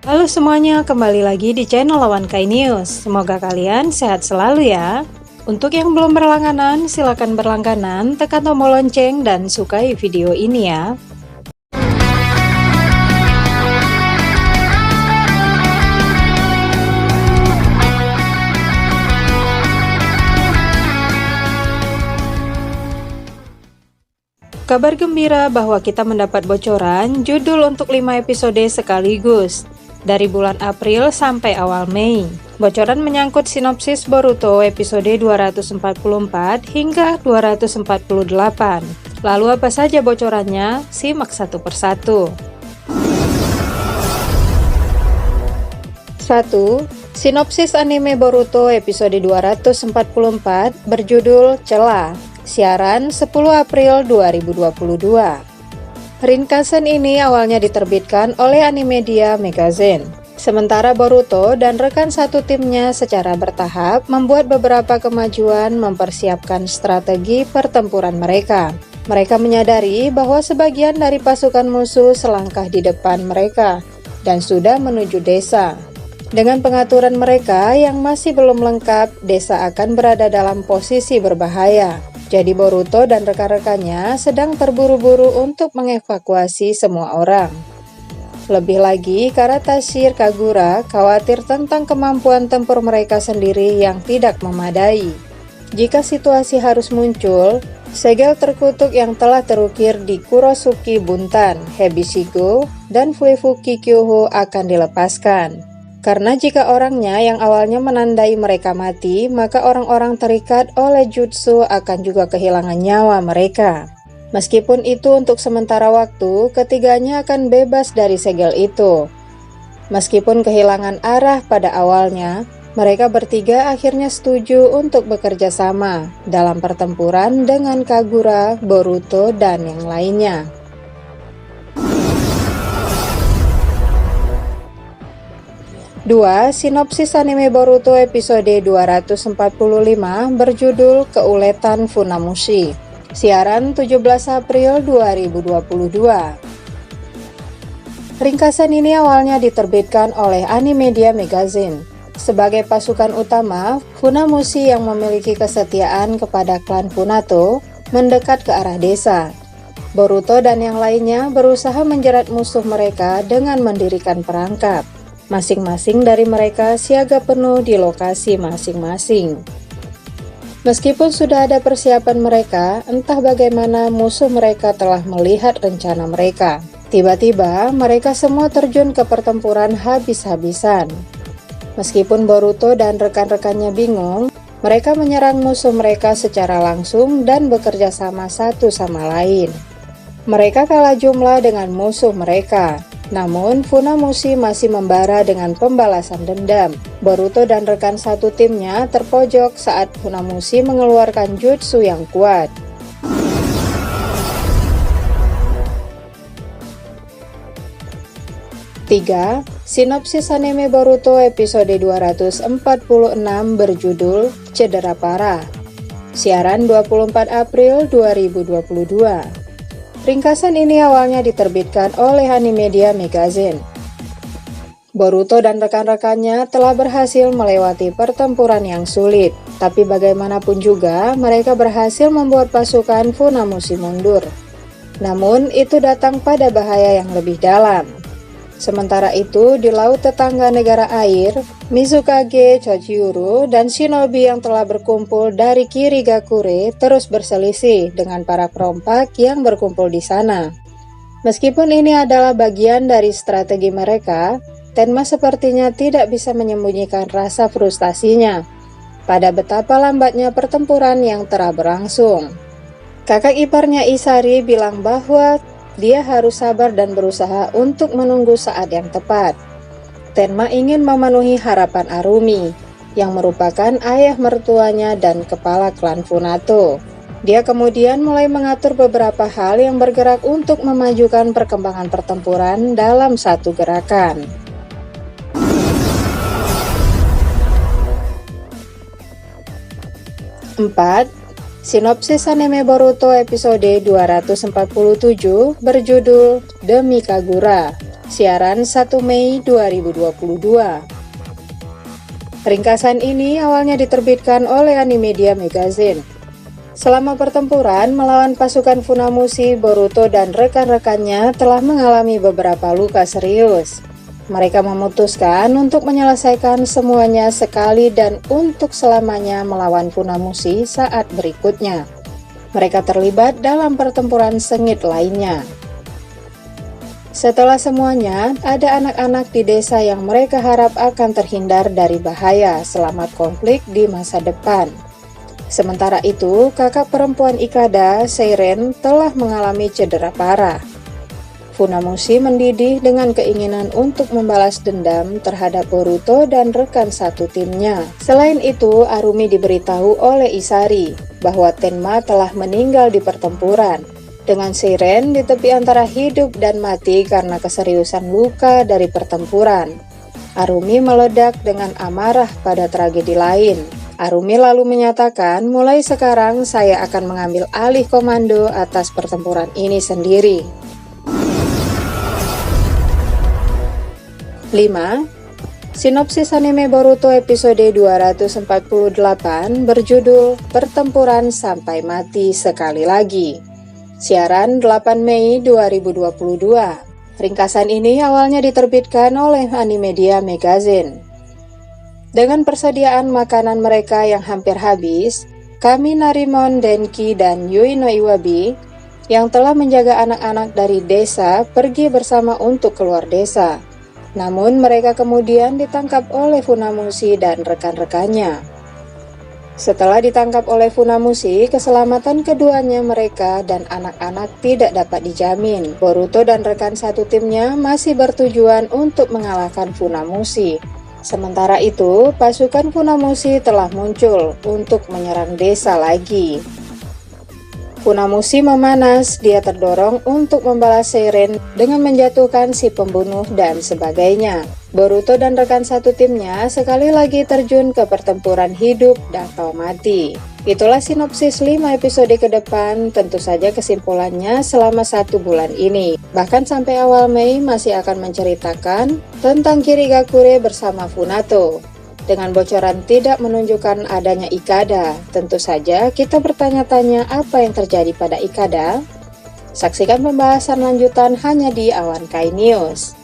Halo semuanya, kembali lagi di channel Lawan Kai News. Semoga kalian sehat selalu ya. Untuk yang belum berlangganan, silakan berlangganan, tekan tombol lonceng dan sukai video ini ya. Kabar gembira bahwa kita mendapat bocoran judul untuk 5 episode sekaligus dari bulan April sampai awal Mei. Bocoran menyangkut sinopsis Boruto episode 244 hingga 248. Lalu apa saja bocorannya? Simak satu persatu. 1. Sinopsis anime Boruto episode 244 berjudul Celah. Siaran 10 April 2022. Ringkasan ini awalnya diterbitkan oleh Animedia Magazine. Sementara Boruto dan rekan satu timnya secara bertahap membuat beberapa kemajuan mempersiapkan strategi pertempuran mereka. Mereka menyadari bahwa sebagian dari pasukan musuh selangkah di depan mereka dan sudah menuju desa. Dengan pengaturan mereka yang masih belum lengkap, desa akan berada dalam posisi berbahaya. Jadi Boruto dan rekan-rekannya sedang terburu-buru untuk mengevakuasi semua orang. Lebih lagi, Karatashir Kagura khawatir tentang kemampuan tempur mereka sendiri yang tidak memadai. Jika situasi harus muncul, segel terkutuk yang telah terukir di Kurosuke Buntan, Hebishigo, dan Fuefuki Kyoho akan dilepaskan. Karena jika orangnya yang awalnya menandai mereka mati, maka orang-orang terikat oleh jutsu akan juga kehilangan nyawa mereka. Meskipun itu untuk sementara waktu, ketiganya akan bebas dari segel itu. Meskipun kehilangan arah pada awalnya, mereka bertiga akhirnya setuju untuk bekerja sama dalam pertempuran dengan Kagura, Boruto, dan yang lainnya. 2. Sinopsis anime Boruto episode 245 berjudul Keuletan Funamushi. Siaran 17 April 2022. Ringkasan ini awalnya diterbitkan oleh Animedia Magazine. Sebagai pasukan utama, Funamushi yang memiliki kesetiaan kepada klan Funato mendekat ke arah desa. Boruto dan yang lainnya berusaha menjerat musuh mereka dengan mendirikan perangkap. Masing-masing dari mereka siaga penuh di lokasi masing-masing. Meskipun sudah ada persiapan mereka, entah bagaimana musuh mereka telah melihat rencana mereka. Tiba-tiba, mereka semua terjun ke pertempuran habis-habisan. Meskipun Boruto dan rekan-rekannya bingung, mereka menyerang musuh mereka secara langsung dan bekerja sama satu sama lain. Mereka kalah jumlah dengan musuh mereka. Namun, Funamushi masih membara dengan pembalasan dendam. Boruto dan rekan satu timnya terpojok saat Funamushi mengeluarkan jutsu yang kuat. 3. Sinopsis anime Boruto episode 246 berjudul Cedera Parah. Siaran 24 April 2022. Ringkasan ini awalnya diterbitkan oleh Animedia Magazine. Boruto dan rekan-rekannya telah berhasil melewati pertempuran yang sulit, tapi bagaimanapun juga mereka berhasil membuat pasukan Funamushi mundur. Namun itu datang pada bahaya yang lebih dalam. Sementara itu, di laut tetangga negara air, Mizukage, Chojiuru, dan shinobi yang telah berkumpul dari Kirigakure terus berselisih dengan para perompak yang berkumpul di sana. Meskipun ini adalah bagian dari strategi mereka, Tenma sepertinya tidak bisa menyembunyikan rasa frustasinya pada betapa lambatnya pertempuran yang telah berlangsung. Kakak iparnya Isari bilang bahwa dia harus sabar dan berusaha untuk menunggu saat yang tepat. Tenma ingin memenuhi harapan Arumi, yang merupakan ayah mertuanya dan kepala klan Funato. Dia kemudian mulai mengatur beberapa hal yang bergerak untuk memajukan perkembangan pertempuran dalam satu gerakan. 4. Sinopsis anime Boruto episode 247 berjudul Demi Kagura. siaran 1 Mei 2022. Ringkasan ini awalnya diterbitkan oleh Animedia Magazine. Selama pertempuran melawan pasukan Funamushi, Boruto dan rekan-rekannya telah mengalami beberapa luka serius. Mereka memutuskan untuk menyelesaikan semuanya sekali dan untuk selamanya melawan Funamushi saat berikutnya. Mereka terlibat dalam pertempuran sengit lainnya. Setelah semuanya, ada anak-anak di desa yang mereka harap akan terhindar dari bahaya selamat konflik di masa depan. Sementara itu, kakak perempuan Ikada, Seiren, telah mengalami cedera parah. Funamushi mendidih dengan keinginan untuk membalas dendam terhadap Boruto dan rekan satu timnya. Selain itu, Arumi diberitahu oleh Isari bahwa Tenma telah meninggal di pertempuran, dengan Seiren di tepi antara hidup dan mati karena keseriusan luka dari pertempuran. Arumi meledak dengan amarah pada tragedi lain. Arumi lalu menyatakan, mulai sekarang saya akan mengambil alih komando atas pertempuran ini sendiri. 5. Sinopsis anime Boruto episode 248 berjudul Pertempuran Sampai Mati Sekali Lagi. Siaran 8 Mei 2022. Ringkasan ini awalnya diterbitkan oleh Animedia Magazine. Dengan persediaan makanan mereka yang hampir habis, kami Narimon, Denki, dan Yui no Iwabi yang telah menjaga anak-anak dari desa pergi bersama untuk keluar desa. Namun mereka kemudian ditangkap oleh Funamushi dan rekan-rekannya. Setelah ditangkap oleh Funamushi, keselamatan keduanya mereka dan anak-anak tidak dapat dijamin. Boruto dan rekan satu timnya masih bertujuan untuk mengalahkan Funamushi. Sementara itu, pasukan Funamushi telah muncul untuk menyerang desa lagi. Funamushi memanas, dia terdorong untuk membalas Seiren dengan menjatuhkan si pembunuh dan sebagainya. Boruto dan rekan satu timnya sekali lagi terjun ke pertempuran hidup atau mati. Itulah sinopsis 5 episode ke depan, tentu saja kesimpulannya selama 1 bulan ini. Bahkan sampai awal Mei masih akan menceritakan tentang Kirigakure bersama Funato. Dengan bocoran tidak menunjukkan adanya Ikada, tentu saja kita bertanya-tanya apa yang terjadi pada Ikada. Saksikan pembahasan lanjutan hanya di Awan Kai News.